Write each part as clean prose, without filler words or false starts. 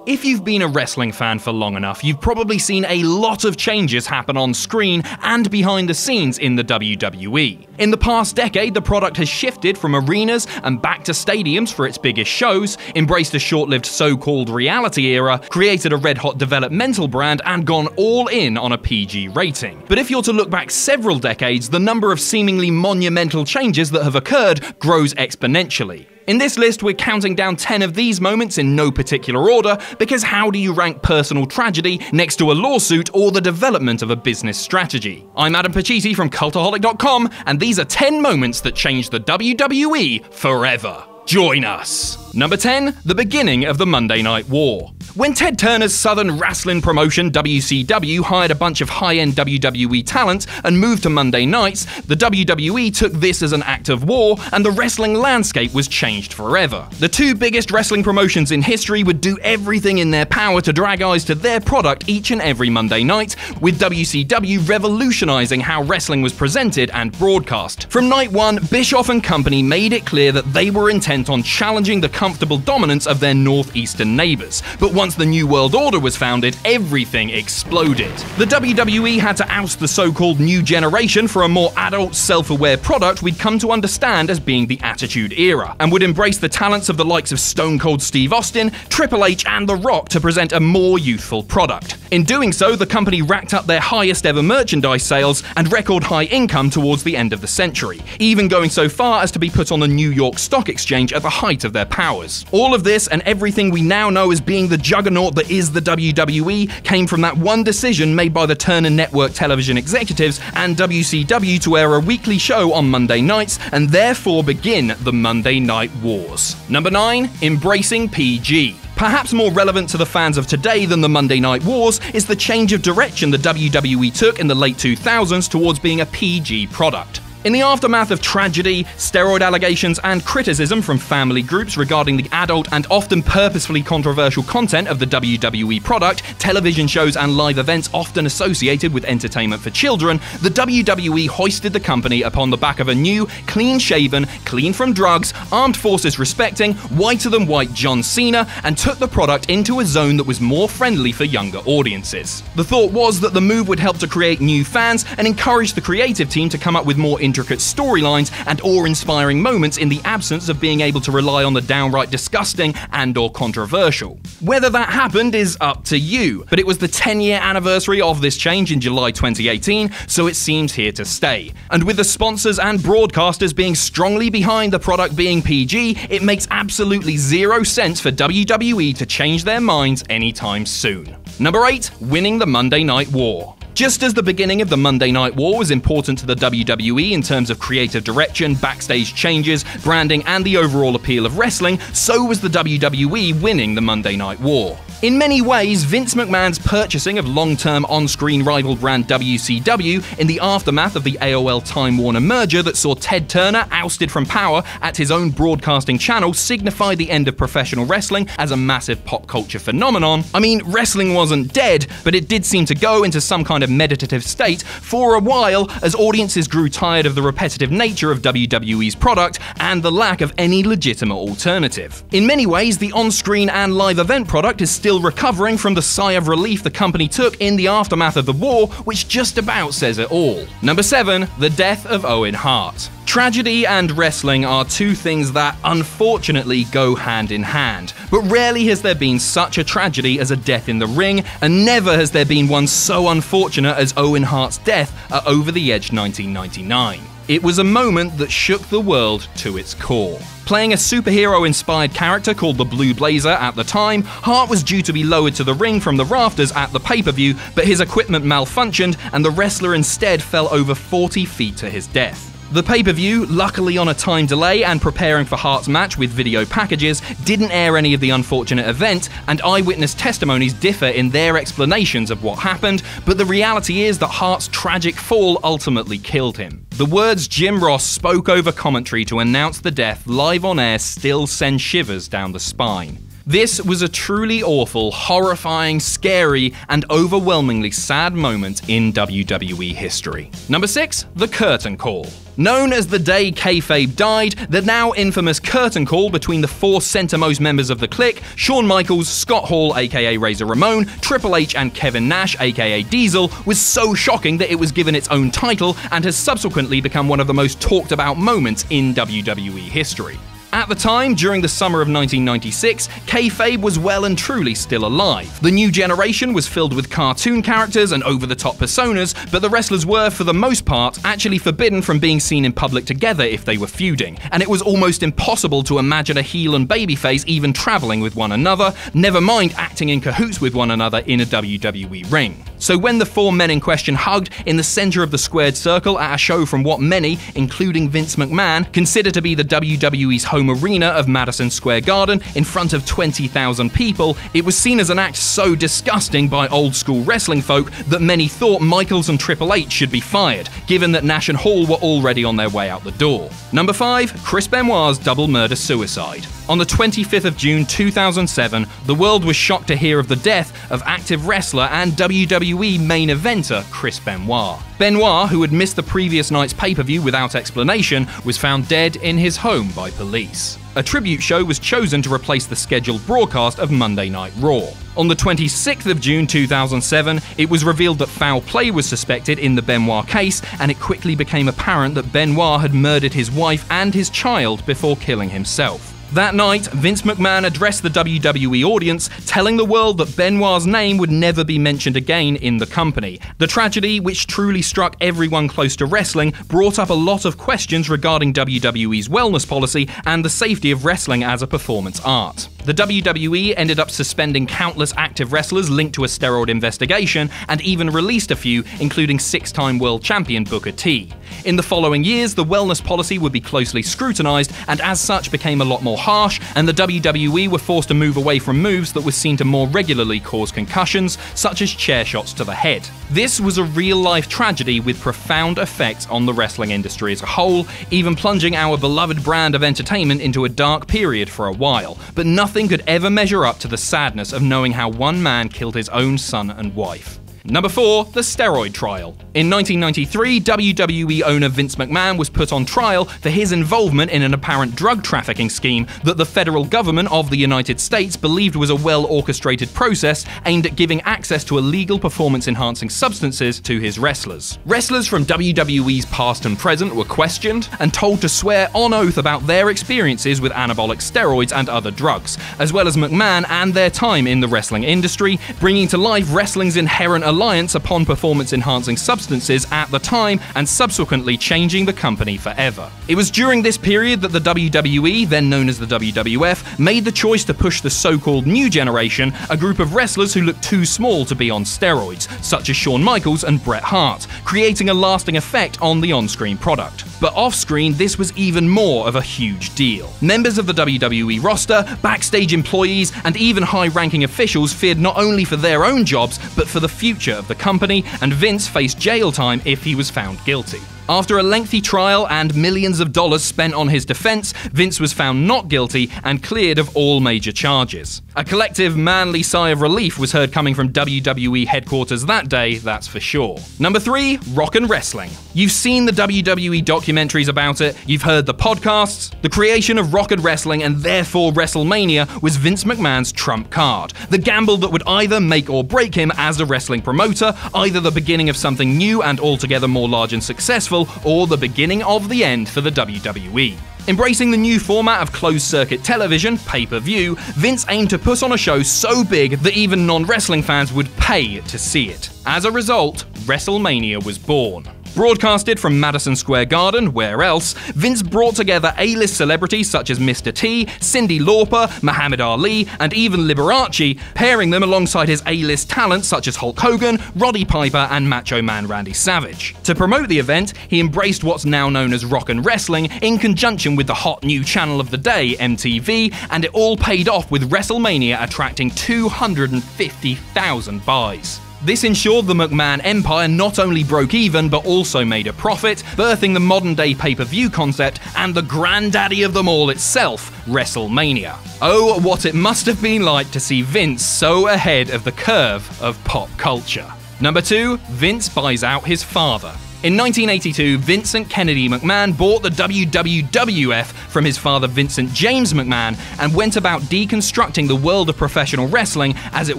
If you've been a wrestling fan for long enough, you've probably seen a lot of changes happen on screen and behind the scenes in the WWE. In the past decade, the product has shifted from arenas and back to stadiums for its biggest shows, embraced a short-lived so-called reality era, created a red-hot developmental brand, and gone all in on a PG rating. But if you're to look back several decades, the number of seemingly monumental changes that have occurred grows exponentially. In this list, we're counting down 10 of these moments in no particular order, because how do you rank personal tragedy next to a lawsuit or the development of a business strategy? I'm Adam Pacitti from Cultaholic.com, and these are 10 moments that changed the WWE forever. Join us! Number 10, the beginning of the Monday Night War. When Ted Turner's Southern wrestling promotion WCW hired a bunch of high-end WWE talent and moved to Monday nights, the WWE took this as an act of war, and the wrestling landscape was changed forever. The two biggest wrestling promotions in history would do everything in their power to drag eyes to their product each and every Monday night, with WCW revolutionizing how wrestling was presented and broadcast. From night one, Bischoff and company made it clear that they were intent on challenging the comfortable dominance of their northeastern neighbors. But once the New World Order was founded, everything exploded. The WWE had to oust the so-called new generation for a more adult, self-aware product we'd come to understand as being the Attitude Era, and would embrace the talents of the likes of Stone Cold Steve Austin, Triple H, and The Rock to present a more youthful product. In doing so, the company racked up their highest ever merchandise sales and record high income towards the end of the century, even going so far as to be put on the New York Stock Exchange at the height of their powers. All of this and everything we now know as being the juggernaut that is the WWE came from that one decision made by the Turner Network television executives and WCW to air a weekly show on Monday nights and therefore begin the Monday Night Wars. Number 9, embracing PG. Perhaps more relevant to the fans of today than the Monday Night Wars is the change of direction the WWE took in the late 2000s towards being a PG product. In the aftermath of tragedy, steroid allegations, and criticism from family groups regarding the adult and often purposefully controversial content of the WWE product, television shows and live events often associated with entertainment for children, the WWE hoisted the company upon the back of a new, clean-shaven, clean from drugs, armed forces respecting, whiter-than-white John Cena, and took the product into a zone that was more friendly for younger audiences. The thought was that the move would help to create new fans and encourage the creative team to come up with more intricate storylines and awe-inspiring moments in the absence of being able to rely on the downright disgusting and/or controversial. Whether that happened is up to you, but it was the 10-year anniversary of this change in July 2018, so it seems here to stay. And with the sponsors and broadcasters being strongly behind the product being PG, it makes absolutely zero sense for WWE to change their minds anytime soon. Number 8, winning the Monday Night War. Just as the beginning of the Monday Night War was important to the WWE in terms of creative direction, backstage changes, branding, and the overall appeal of wrestling, so was the WWE winning the Monday Night War. In many ways, Vince McMahon's purchasing of long-term on-screen rival brand WCW in the aftermath of the AOL Time Warner merger that saw Ted Turner ousted from power at his own broadcasting channel signified the end of professional wrestling as a massive pop culture phenomenon. I mean, wrestling wasn't dead, but it did seem to go into some kind of meditative state for a while as audiences grew tired of the repetitive nature of WWE's product and the lack of any legitimate alternative. In many ways, the on-screen and live event product is still recovering from the sigh of relief the company took in the aftermath of the war, which just about says it all. Number 7, the death of Owen Hart. Tragedy and wrestling are two things that, unfortunately, go hand in hand. But rarely has there been such a tragedy as a death in the ring, and never has there been one so unfortunate as Owen Hart's death at Over the Edge 1999. It was a moment that shook the world to its core. Playing a superhero-inspired character called the Blue Blazer at the time, Hart was due to be lowered to the ring from the rafters at the pay-per-view, but his equipment malfunctioned and the wrestler instead fell over 40 feet to his death. The pay-per-view, luckily on a time delay and preparing for Hart's match with video packages, didn't air any of the unfortunate event, and eyewitness testimonies differ in their explanations of what happened, but the reality is that Hart's tragic fall ultimately killed him. The words Jim Ross spoke over commentary to announce the death live on air still send shivers down the spine. This was a truly awful, horrifying, scary, and overwhelmingly sad moment in WWE history. Number 6, the Curtain Call. Known as the day kayfabe died, the now infamous curtain call between the 4 centermost members of the Kliq, Shawn Michaels, Scott Hall aka Razor Ramon, Triple H and Kevin Nash aka Diesel, was so shocking that it was given its own title and has subsequently become one of the most talked about moments in WWE history. At the time, during the summer of 1996, kayfabe was well and truly still alive. The new generation was filled with cartoon characters and over-the-top personas, but the wrestlers were, for the most part, actually forbidden from being seen in public together if they were feuding, and it was almost impossible to imagine a heel and babyface even traveling with one another, never mind acting in cahoots with one another in a WWE ring. So when the 4 men in question hugged in the center of the squared circle at a show from what many, including Vince McMahon, consider to be the WWE's home arena of Madison Square Garden in front of 20,000 people, it was seen as an act so disgusting by old-school wrestling folk that many thought Michaels and Triple H should be fired, given that Nash and Hall were already on their way out the door. Number 5, Chris Benoit's double murder-suicide. On the 25th of June 2007, the world was shocked to hear of the death of active wrestler and WWE main eventer Chris Benoit. Benoit, who had missed the previous night's pay-per-view without explanation, was found dead in his home by police. A tribute show was chosen to replace the scheduled broadcast of Monday Night Raw. On the 26th of June 2007, it was revealed that foul play was suspected in the Benoit case, and it quickly became apparent that Benoit had murdered his wife and his child before killing himself. That night, Vince McMahon addressed the WWE audience, telling the world that Benoit's name would never be mentioned again in the company. The tragedy, which truly struck everyone close to wrestling, brought up a lot of questions regarding WWE's wellness policy and the safety of wrestling as a performance art. The WWE ended up suspending countless active wrestlers linked to a steroid investigation, and even released a few, including 6-time world champion Booker T. In the following years, the wellness policy would be closely scrutinized, and as such became a lot more harsh, and the WWE were forced to move away from moves that were seen to more regularly cause concussions, such as chair shots to the head. This was a real-life tragedy with profound effects on the wrestling industry as a whole, even plunging our beloved brand of entertainment into a dark period for a while, but nothing could ever measure up to the sadness of knowing how one man killed his own son and wife. Number 4, the steroid trial. In 1993, WWE owner Vince McMahon was put on trial for his involvement in an apparent drug trafficking scheme that the federal government of the United States believed was a well-orchestrated process aimed at giving access to illegal performance-enhancing substances to his wrestlers. Wrestlers from WWE's past and present were questioned and told to swear on oath about their experiences with anabolic steroids and other drugs, as well as McMahon and their time in the wrestling industry, bringing to life wrestling's inherent reliance upon performance-enhancing substances at the time, and subsequently changing the company forever. It was during this period that the WWE, then known as the WWF, made the choice to push the so-called new generation, a group of wrestlers who looked too small to be on steroids, such as Shawn Michaels and Bret Hart, creating a lasting effect on the on-screen product. But off-screen, this was even more of a huge deal. Members of the WWE roster, backstage employees, and even high-ranking officials feared not only for their own jobs, but for the future of the company, and Vince faced jail time if he was found guilty. After a lengthy trial and millions of dollars spent on his defense, Vince was found not guilty and cleared of all major charges. A collective manly sigh of relief was heard coming from WWE headquarters that day, that's for sure. Number 3, Rock and Wrestling. You've seen the WWE documentaries about it, you've heard the podcasts. The creation of Rock and Wrestling, and therefore WrestleMania, was Vince McMahon's trump card. The gamble that would either make or break him as a wrestling promoter, either the beginning of something new and altogether more large and successful, or the beginning of the end for the WWE. Embracing the new format of closed-circuit television, pay-per-view, Vince aimed to put on a show so big that even non-wrestling fans would pay to see it. As a result, WrestleMania was born. Broadcasted from Madison Square Garden, where else, Vince brought together A-list celebrities such as Mr. T, Cyndi Lauper, Muhammad Ali, and even Liberace, pairing them alongside his A-list talent such as Hulk Hogan, Roddy Piper, and Macho Man Randy Savage. To promote the event, he embraced what's now known as Rock and Wrestling in conjunction with the hot new channel of the day, MTV, and it all paid off with WrestleMania attracting 250,000 buys. This ensured the McMahon empire not only broke even, but also made a profit, birthing the modern-day pay-per-view concept and the granddaddy of them all itself, WrestleMania. Oh, what it must have been like to see Vince so ahead of the curve of pop culture. Number 2, Vince buys out his father. In 1982, Vincent Kennedy McMahon bought the WWF from his father Vincent James McMahon and went about deconstructing the world of professional wrestling as it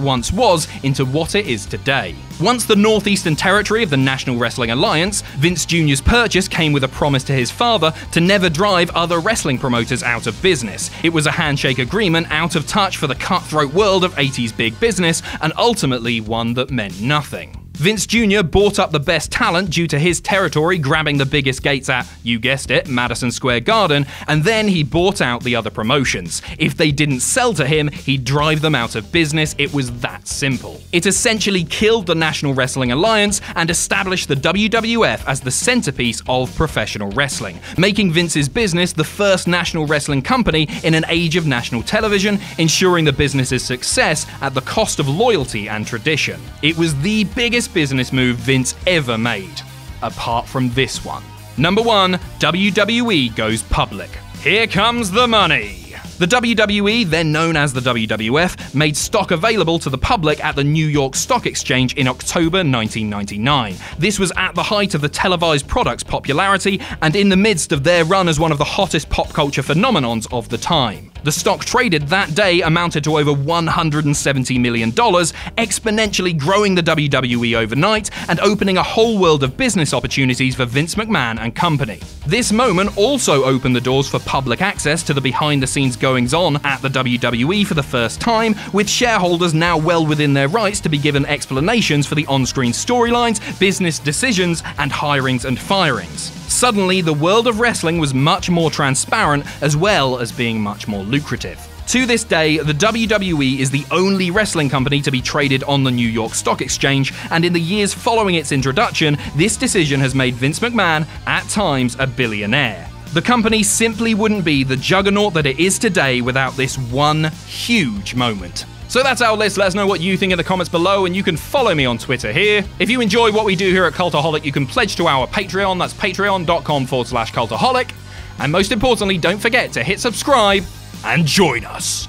once was into what it is today. Once the Northeastern Territory of the National Wrestling Alliance, Vince Jr.'s purchase came with a promise to his father to never drive other wrestling promoters out of business. It was a handshake agreement out of touch for the cutthroat world of 80s big business, and ultimately one that meant nothing. Vince Jr. bought up the best talent due to his territory grabbing the biggest gates at, you guessed it, Madison Square Garden, and then he bought out the other promotions. If they didn't sell to him, he'd drive them out of business. It was that simple. It essentially killed the National Wrestling Alliance and established the WWF as the centerpiece of professional wrestling, making Vince's business the first national wrestling company in an age of national television, ensuring the business's success at the cost of loyalty and tradition. It was the biggest business move Vince ever made, apart from this one. Number 1, WWE goes public. Here comes the money. The WWE, then known as the WWF, made stock available to the public at the New York Stock Exchange in October 1999. This was at the height of the televised product's popularity and in the midst of their run as one of the hottest pop culture phenomenons of the time. The stock traded that day amounted to over $170 million, exponentially growing the WWE overnight and opening a whole world of business opportunities for Vince McMahon and company. This moment also opened the doors for public access to the behind-the-scenes goings-on at the WWE for the first time, with shareholders now well within their rights to be given explanations for the on-screen storylines, business decisions, and hirings and firings. Suddenly, the world of wrestling was much more transparent, as well as being much more lucrative. To this day, the WWE is the only wrestling company to be traded on the New York Stock Exchange, and in the years following its introduction, this decision has made Vince McMahon, at times, a billionaire. The company simply wouldn't be the juggernaut that it is today without this one huge moment. So that's our list. Let us know what you think in the comments below, and you can follow me on Twitter here. If you enjoy what we do here at Cultaholic, you can pledge to our Patreon. That's patreon.com/cultaholic. And most importantly, don't forget to hit subscribe and join us.